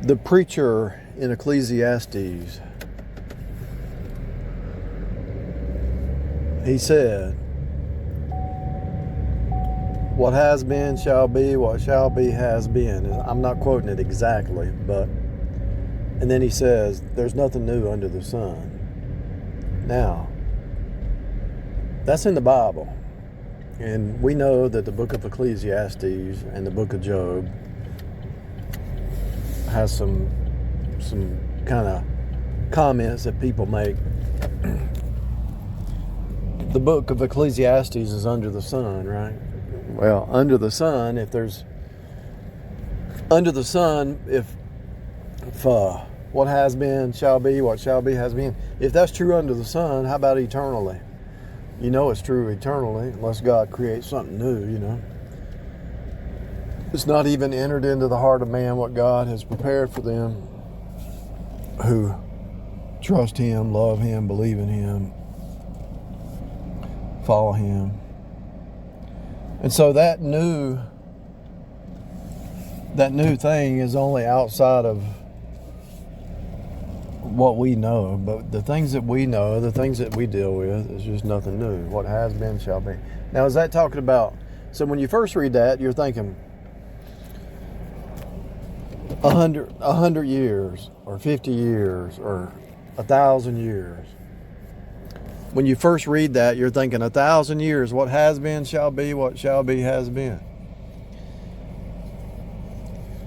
The preacher in Ecclesiastes, he said, what has been shall be, what shall be has been. I'm not quoting it exactly, but, and then he says, there's nothing new under the sun. Now, that's in the Bible. And we know that the book of Ecclesiastes and the book of Job has some kind of comments that people make. The book of Ecclesiastes is under the sun, right? Well, under the sun, if what has been shall be, what shall be has been. If that's true under the sun, how about eternally? You know it's true eternally, unless God creates something new, you know. It's not even entered into the heart of man what God has prepared for them who trust Him, love Him, believe in Him, follow Him. And so that new thing is only outside of what we know, but the things that we know, the things that we deal with, is just nothing new. What has been shall be. Now, is that talking about, so when you first read that, you're thinking 100 years, or 50 years, or 1,000 years. When you first read that, you're thinking 1,000 years, what has been shall be, what shall be has been.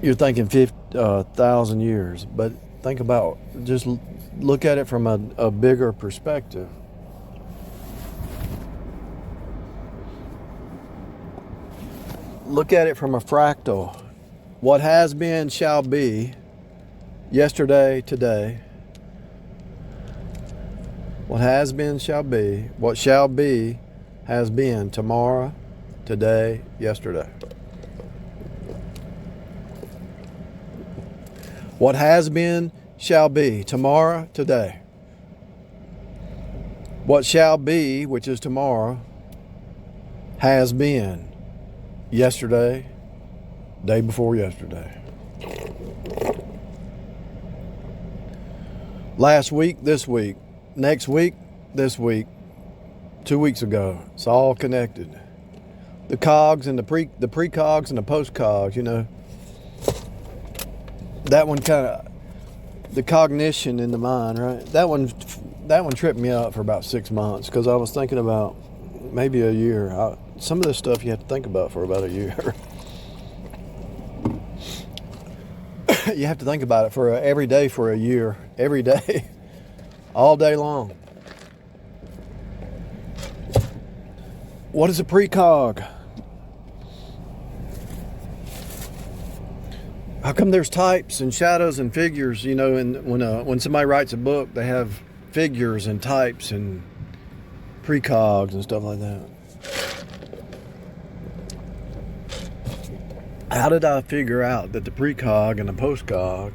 You're thinking 1,000 years, but think about, just look at it from a bigger perspective. Look at it from a fractal. What has been shall be, yesterday, today. What has been shall be. What shall be has been tomorrow, today, yesterday. What has been shall be tomorrow, today. What shall be, which is tomorrow, has been yesterday, day before yesterday. Last week, this week. Next week, this week. 2 weeks ago. It's all connected. The cogs and the pre-cogs and the post-cogs, you know. That one kind of, the cognition in the mind, right? That one tripped me up for about 6 months because I was thinking about maybe a year. Some of this stuff you have to think about for about a year. You have to think about it for every day for a year, every day, all day long. What is a precog? How come there's types and shadows and figures, you know, and when somebody writes a book, they have figures and types and precogs and stuff like that. How did I figure out that the precog and the postcog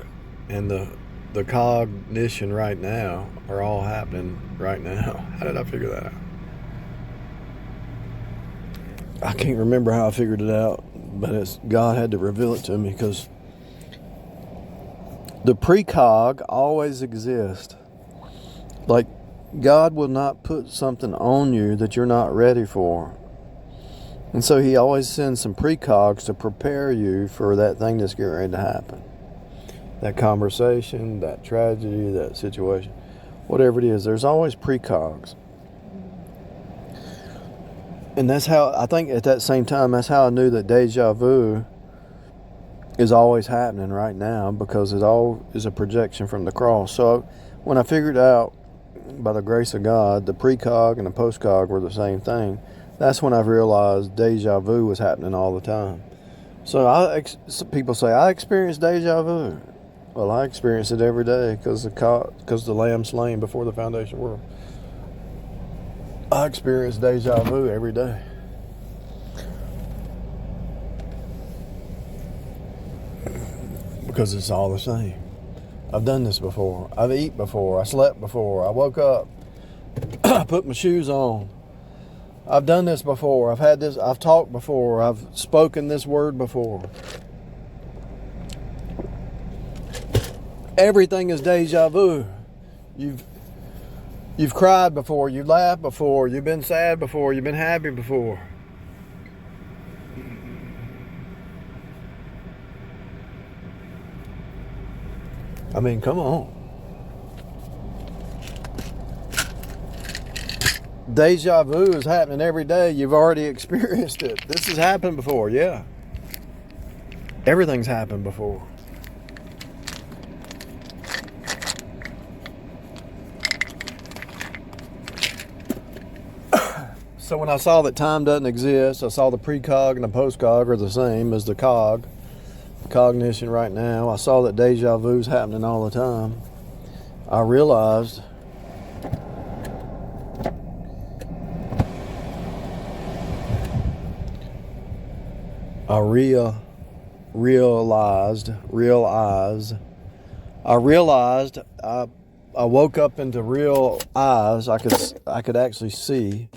and the cognition right now are all happening right now? How did I figure that out? I can't remember how I figured it out, but God had to reveal it to me because the precog always exists. Like, God will not put something on you that you're not ready for. And so He always sends some precogs to prepare you for that thing that's getting ready to happen. That conversation, that tragedy, that situation, whatever it is, there's always precogs. And that's how, I think at that same time, that's how I knew that deja vu is always happening right now, because it all is a projection from the cross. So when I figured out, by the grace of God, the precog and the postcog were the same thing, that's when I realized deja vu was happening all the time. So people say, I experienced deja vu. Well, I experience it every day because the lamb slain before the foundation of the world. I experience deja vu every day. Because it's all the same. I've done this before. I've eaten before. I slept before. I woke up. I put my shoes on. I've done this before. I've talked before. I've spoken this word before. Everything is deja vu. You've cried before, you've laughed before, you've been sad before, you've been happy before. I mean, come on. Deja vu is happening every day. You've already experienced it. This has happened before, yeah. Everything's happened before. So when I saw that time doesn't exist, I saw the precog and the postcog are the same as the cog, cognition right now. I saw that deja vu is happening all the time. I realized I woke up into real eyes. I could actually see.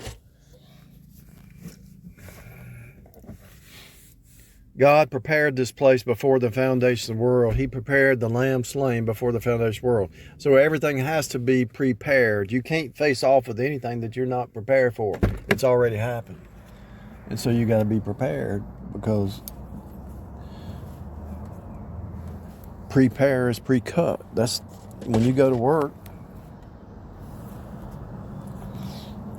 God prepared this place before the foundation of the world. He prepared the lamb slain before the foundation of the world. So everything has to be prepared. You can't face off with anything that you're not prepared for. It's already happened. And so you got to be prepared, because prepare is pre-cut. That's when you go to work.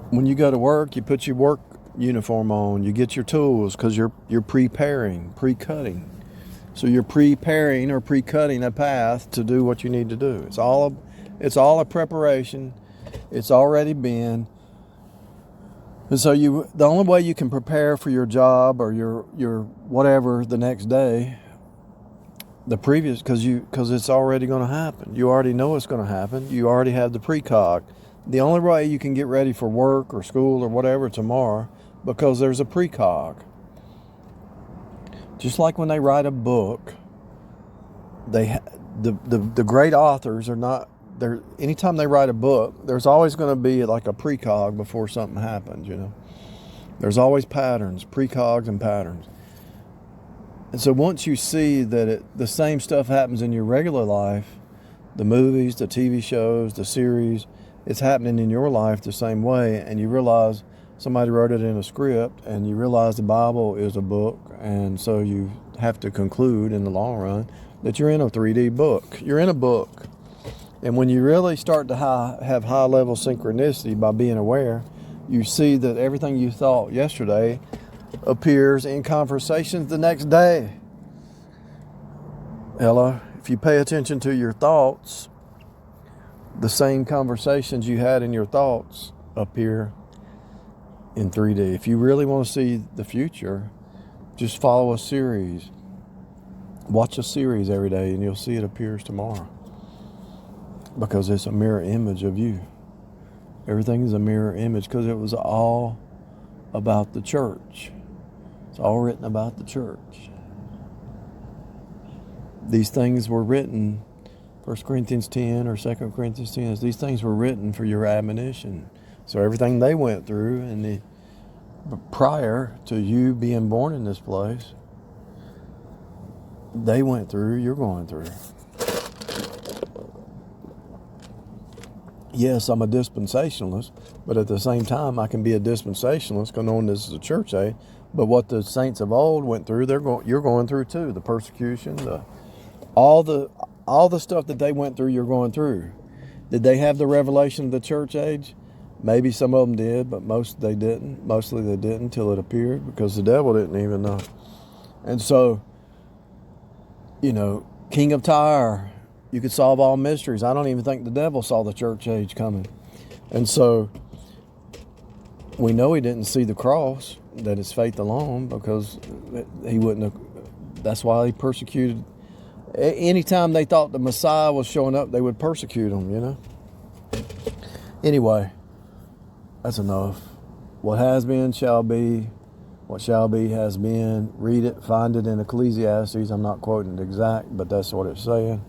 When you go to work, you put your work uniform on, you get your tools, because you're preparing, pre-cutting. So you're preparing or pre-cutting a path to do what you need to do. It's all a preparation. It's already been. And so the only way you can prepare for your job or your whatever the next day, because it's already going to happen. You already know it's going to happen. You already have the precog. The only way you can get ready for work or school or whatever tomorrow, because there's a precog. Just like when they write a book, the great authors are not there. Anytime they write a book, there's always going to be like a precog before something happens. There's always patterns, precogs and patterns. And so once you see that the same stuff happens in your regular life, the movies, the TV shows, the series, it's happening in your life the same way, and you realize somebody wrote it in a script, and you realize the Bible is a book, and so you have to conclude in the long run that you're in a 3D book. You're in a book. And when you really start to have high-level synchronicity by being aware, you see that everything you thought yesterday appears in conversations the next day. Hello? If you pay attention to your thoughts, the same conversations you had in your thoughts appear in 3D. If you really want to see the future, just follow a series. Watch a series every day and you'll see it appears tomorrow. Because it's a mirror image of you. Everything is a mirror image, because it was all about the church. It's all written about the church. These things were written, 1 Corinthians 10 or 2 Corinthians 10, these things were written for your admonition. So everything they went through prior to you being born in this place, they went through, you're going through. Yes, I'm a dispensationalist, but at the same time, I can be a dispensationalist because knowing this is a church age. But what the saints of old went through, you're going through too. The persecution, all the stuff that they went through, you're going through. Did they have the revelation of the church age? Maybe some of them did, but most they didn't. Mostly they didn't until it appeared, because the devil didn't even know. And so, King of Tyre, you could solve all mysteries. I don't even think the devil saw the church age coming. And so we know he didn't see the cross, that it's faith alone, because he wouldn't have. That's why he persecuted. Anytime they thought the Messiah was showing up, they would persecute him, Anyway, that's enough. What has been shall be. What shall be has been. Read it, find it in Ecclesiastes. I'm not quoting it exact, but that's what it's saying.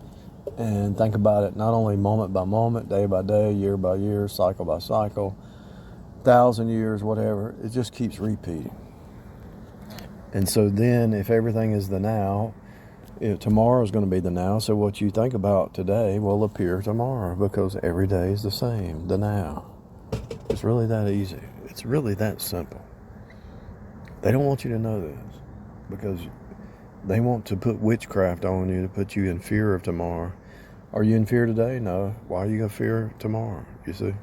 And think about it not only moment by moment, day by day, year by year, cycle by cycle, 1,000 years, whatever. It just keeps repeating. And so then if everything is the now, Tomorrow is going to be the now, so what you think about today will appear tomorrow, because every day is the same, the now. It's really that easy. It's really that simple. They don't want you to know this, because they want to put witchcraft on you, to put you in fear of tomorrow. Are you in fear today? No. Why are you going to fear tomorrow? You see?